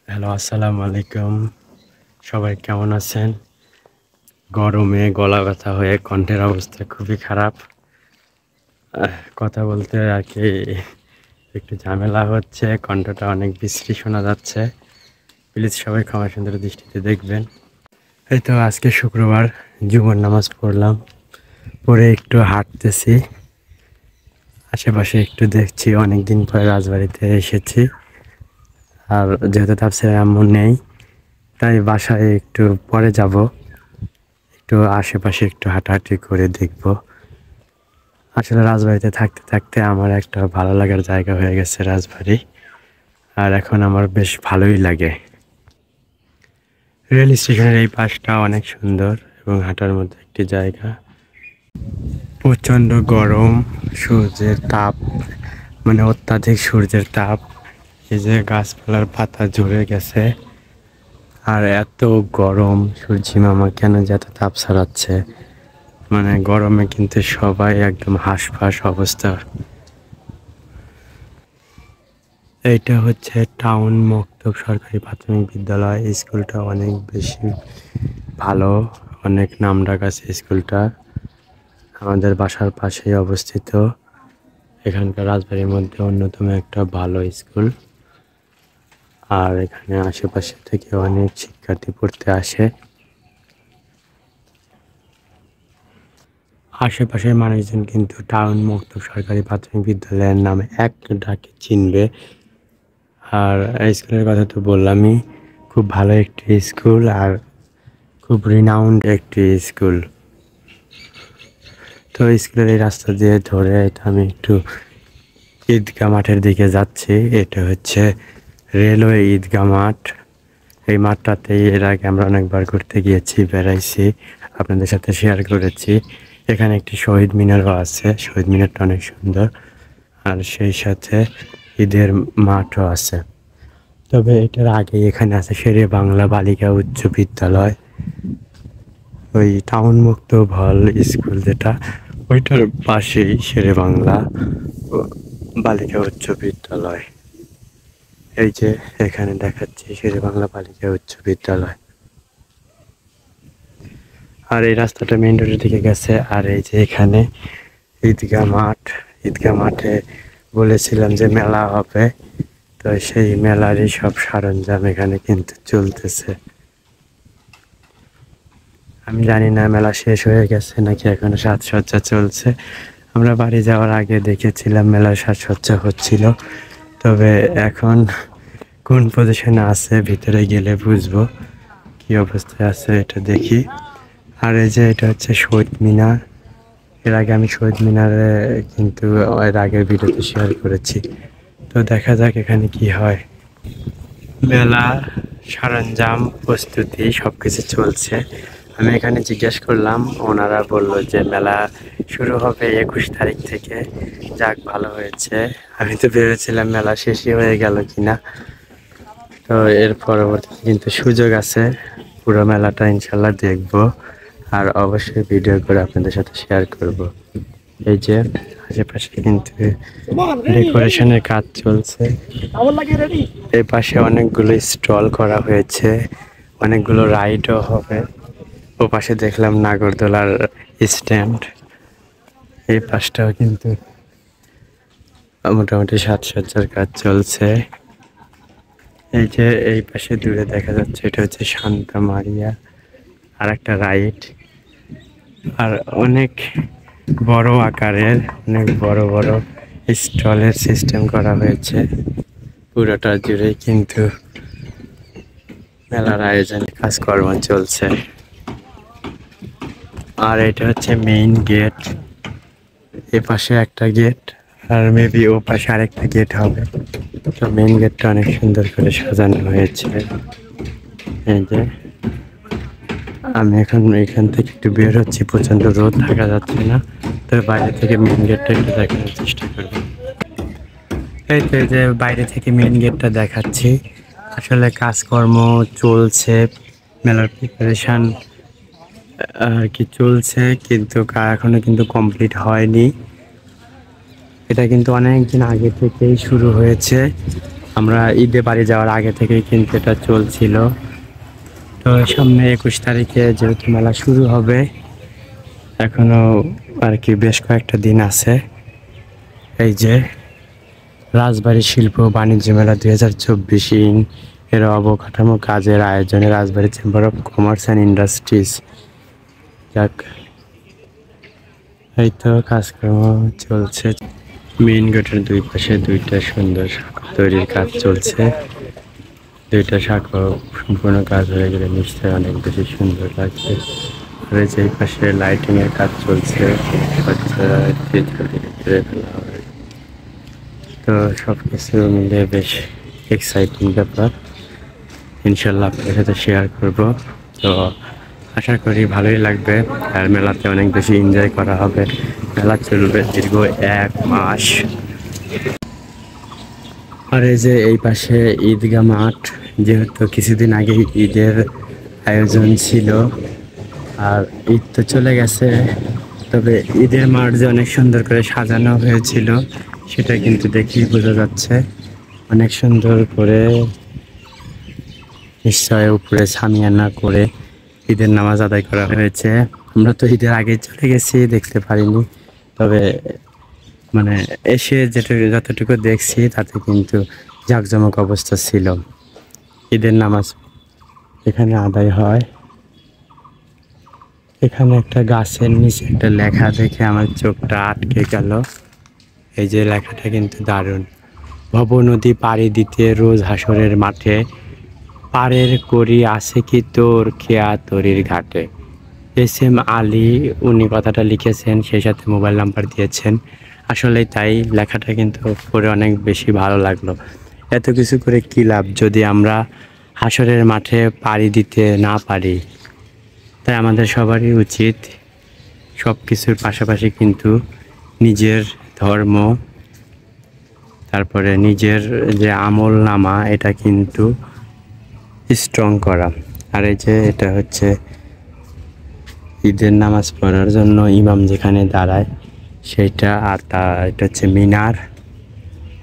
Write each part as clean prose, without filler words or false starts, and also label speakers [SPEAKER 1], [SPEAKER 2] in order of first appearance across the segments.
[SPEAKER 1] Hello, আসসালামু আলাইকুম। সবাই কেমন আছেন? গরমে গলা ব্যথা হয়ে কণ্ঠের অবস্থা খুবই খারাপ। কথা বলতে আরকি একটু ঝামেলা হচ্ছে। কণ্ঠটা অনেক বিশ্রী শোনা যাচ্ছে। প্লিজ সবাই ক্ষমা সুন্দর দৃষ্টিতে দেখবেন। এই তো আজকে শুক্রবার জুমার নামাজ পড়লাম। পড়ে একটু হাঁটতেছি। আশেপাশে একটু দেখছি, অনেকদিন পরে রাজবাড়িতে এসেছি। আর যেহেতু তাফসীরের আম্মু নেই, তাই বাসায় একটু পরে যাব। একটু আশেপাশে একটু হাঁটাহাঁটি করে দেখব। আসলে রাজবাড়িতে থাকতে থাকতে আমার একটা ভালো লাগার জায়গা হয়ে গেছে রাজবাড়ি। আর এখন আমার বেশ ভালোই লাগে। রেল স্টেশনের এই পাশটা অনেক সুন্দর এবং হাঁটার মধ্যে একটি জায়গা। প্রচণ্ড গরম, সূর্যের তাপ, মানে অত্যাধিক সূর্যের তাপ। এই যে গাছপালার পাতা ঝরে গেছে। আর এত গরম, সূর্যি মামা কেন যে এত তাপ ছড়াচ্ছে। মানে গরমে কিন্তু সবাই একদম হাঁসফাঁস অবস্থা। এইটা হচ্ছে টাউন মক্তব সরকারি প্রাথমিক বিদ্যালয়। স্কুলটা অনেক বেশি ভালো, অনেক নামডাক আছে স্কুলটা। আমাদের বাসার পাশেই অবস্থিত। এখানকার রাজবাড়ির মধ্যে অন্যতম একটা ভালো স্কুল। আর এখানে আশেপাশে থেকে অনেক শিক্ষার্থী পড়তে আসে। আশেপাশের মানুষজন কিন্তু টাউন মক্তব সরকারি প্রাথমিক বিদ্যালয়ের নামে এক ডাকে চিনবে। আর এই স্কুলের কথা তো বললামই, খুব ভালো একটি স্কুল আর খুব রিনাউন্ড একটি স্কুল। তো স্কুলের এই রাস্তা দিয়ে ধরে আমি একটু ঈদগাহ মাঠের দিকে যাচ্ছি। এটা হচ্ছে রেলওয়ে ঈদগাহ মাঠ। এই মাঠটাতেই এর আগে আমরা অনেকবার ঘুরতে গিয়েছি, বেড়াইছি, আপনাদের সাথে শেয়ার করেছি। এখানে একটি শহীদ মিনারও আছে। শহীদ মিনারটা অনেক সুন্দর। আর সেই সাথে ঈদের মাঠও আছে। তবে এটার আগে এখানে আছে শেরে বাংলা বালিকা উচ্চ বিদ্যালয়। ওই টাউন মুক্ত ভাল স্কুল যেটা, ওইটার পাশেই শেরে বাংলা বালিকা উচ্চ বিদ্যালয়। এই যে এখানে দেখাচ্ছি শেরে বাংলা বালিকা উচ্চ বিদ্যালয়। আর এই রাস্তাটা মেইন রোডের দিকে গেছে। আর এই যে এখানে ঈদগাহ মাঠ। ঈদগাহ মাঠে বলেছিলাম যে মেলা হবে, তো সেই মেলারই সব সরঞ্জাম এখানে কিন্তু চলতেছে। আমি জানি না মেলা শেষ হয়ে গেছে নাকি এখনো সাজসজ্জা চলছে। আমরা বাড়ি যাওয়ার আগে দেখেছিলাম মেলার সাজসজ্জা হচ্ছিল। তবে এখন কোন পজিশনে আছে ভিতরে গেলে বুঝবো কি অবস্থায় আছে, এটা দেখি। আর এই যে এটা হচ্ছে শহীদ মিনার। এর আগে আমি শহীদ মিনারে কিন্তু এর আগের ভিডিওতে শেয়ার করেছি। তো দেখা যাক এখানে কি হয়। মেলা সরঞ্জাম প্রস্তুতি সবকিছু চলছে। আমি এখানে জিজ্ঞেস করলাম, ওনারা বলল যে মেলা শুরু হবে 21 তারিখ থেকে। যাক, ভালো হয়েছে। আমি তো ভেবেছিলাম মেলা শেষই হয়ে গেল কিনা। তো এর পরবর্তীতে কিন্তু সুযোগ আছে, পুরো মেলাটা ইনশাল্লাহ দেখব। আর অবশ্যই ভিডিও করে আপনাদের সাথে শেয়ার করব। এই যে আশেপাশে কিন্তু ডেকোরেশনের কাজ চলছে। এই পাশে অনেকগুলো স্টল করা হয়েছে, অনেকগুলো রাইডও হবে। ও পাশে দেখলাম নাগরদোলার স্ট্যান্ড। এই পাশটাও কিন্তু মোটামুটি সাজসজ্জার কাজ চলছে। এই যে এই পাশে দূরে দেখা যাচ্ছে এটা হচ্ছে শান্তা মারিয়া, আর একটা রাইড। আর অনেক বড় আকারের অনেক বড় বড় স্টলের সিস্টেম করা হয়েছে। পুরোটা জুড়েই কিন্তু মেলার আয়োজনে কাজকর্ম চলছে। আর এটা হচ্ছে মেইন গেট। এ পাশে একটা গেট, আর মেবি ও পাশে আরেকটা গেট হবে। তো মেইন গেটটা অনেক সুন্দর করে সাজানো হয়েছে। এই যে আমি এখন এখান থেকে একটু বের হচ্ছি, প্রচন্ড রোদ, থাকা যাচ্ছে না। তবে বাইরে থেকে মেইন গেটটা একটু দেখানোর চেষ্টা করব। এই তো এই যে বাইরে থেকে মেইন গেটটা দেখাচ্ছি। আসলে কাজকর্ম চলছে, মেলার প্রিপারেশন আর কি চলছে, কিন্তু এখনো কিন্তু কমপ্লিট হয়নি। এটা কিন্তু অনেক দিন আগে থেকেই শুরু হয়েছে। আমরা ঈদে বাড়ি যাওয়ার আগে থেকেই কিন্তু এটা চলছিল। তো সামনে 21 তারিখে যেহেতু মেলা শুরু হবে, এখনো আর কি বেশ কয়েকটা দিন আছে। এই যে রাজবাড়ী শিল্প বাণিজ্য মেলা 2024 এর অবকাঠামো কাজের আয়োজনে Rajbari chamber of commerce and industries. যাক, এই তো কাজকর্ম চলছে। মেইন গেটের দুই পাশে দুইটা সুন্দর শাখা তৈরির কাজ চলছে। দুইটা শাখা সম্পূর্ণ কাজ হয়ে গেলে নিশ্চয়ই অনেক বেশি সুন্দর লাগবে। আর এই যে এই পাশে লাইটিং এর কাজ চলছে, তো সবকিছু মিলে বেশ এক্সাইটিং ব্যাপার। ইনশাল্লাহ আপনাদের সাথে শেয়ার করব। তো আশা করি ভালোই লাগবে, আর মেলাতে অনেক বেশি এনজয় করা হবে। মেলা চলবে দীর্ঘ 1 মাস। আর এই যে এই পাশে ঈদগাহ মাঠ, যেহেতু কিছুদিন আগে ঈদের আয়োজন ছিল, আর ঈদ তো চলে গেছে, তবে ঈদের মাঠ যে অনেক সুন্দর করে সাজানো হয়েছিল সেটা কিন্তু দেখেই বোঝা যাচ্ছে। অনেক সুন্দর করে নিশ্চয় উপরে সামিয়ানা করে ঈদের নামাজ আদায় করা হয়েছে। আমরা তো ঈদের আগে চলে গেছি, দেখতে পারিনি, তবে মানে এসে যতটুকু দেখছি তাতে কিন্তু জাঁকজমক অবস্থা ছিল। ঈদের নামাজ এখানে আদায় হয়। এখানে একটা গাছের নিচে একটা লেখা দেখে আমার চোখটা আটকে গেল। এই যে লেখাটা কিন্তু দারুণ। ভব নদী পাড়ি দিতে রোজ হাসরের মাঠে, পাড়ের করি আছে কি তোর খেয়া তরির ঘাটে। এস.এম. আলী উনি কথাটা লিখেছেন, সেই সাথে মোবাইল নাম্বার দিয়েছেন। আসলে তাই, লেখাটা কিন্তু পড়ে অনেক বেশি ভালো লাগলো। এত কিছু করে কী লাভ যদি আমরা হাসরের মাঠে পাড়ি দিতে না পারি। তাই আমাদের সবারই উচিত সব কিছুর পাশাপাশি কিন্তু নিজের ধর্ম, তারপরে নিজের যে আমল নামা, এটা কিন্তু স্ট্রং করা। আর এই যে এটা হচ্ছে ঈদের নামাজ পড়ার জন্য ইমাম যেখানে দাঁড়ায় সেইটা, আর এটা হচ্ছে মিনার।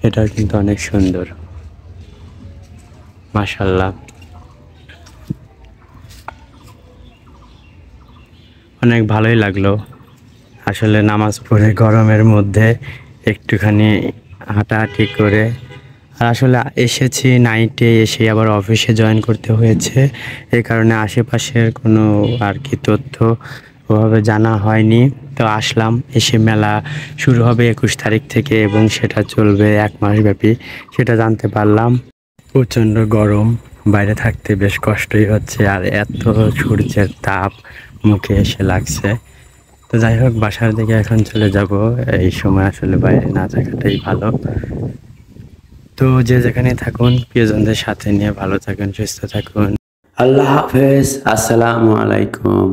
[SPEAKER 1] এটাও কিন্তু অনেক সুন্দর, মাশাআল্লাহ। অনেক ভালোই লাগলো আসলে নামাজ পড়ে গরমের মধ্যে একটুখানি হাঁটাহাঁটি করে। আর আসলে এসেছি নাইটে, এসে আবার অফিসে জয়েন করতে হয়েছে, এই কারণে আশেপাশের কোনো আর কি তথ্য ওভাবে জানা হয়নি। তো আসলাম, এসে মেলা শুরু হবে 21 তারিখ থেকে এবং সেটা চলবে 1 মাস ব্যাপী, সেটা জানতে পারলাম। প্রচণ্ড গরম, বাইরে থাকতে বেশ কষ্টই হচ্ছে, আর এত সূর্যের তাপ মুখে এসে লাগছে। তো যাই হোক, বাসার দিকে এখন চলে যাব। এই সময় আসলে বাইরে না থাকাটাই ভালো। তো যে যেখানে থাকুন, প্রিয়জনদের সাথে নিয়ে ভালো থাকুন, সুস্থ থাকুন। আল্লাহ হাফেজ, আসসালামু আলাইকুম।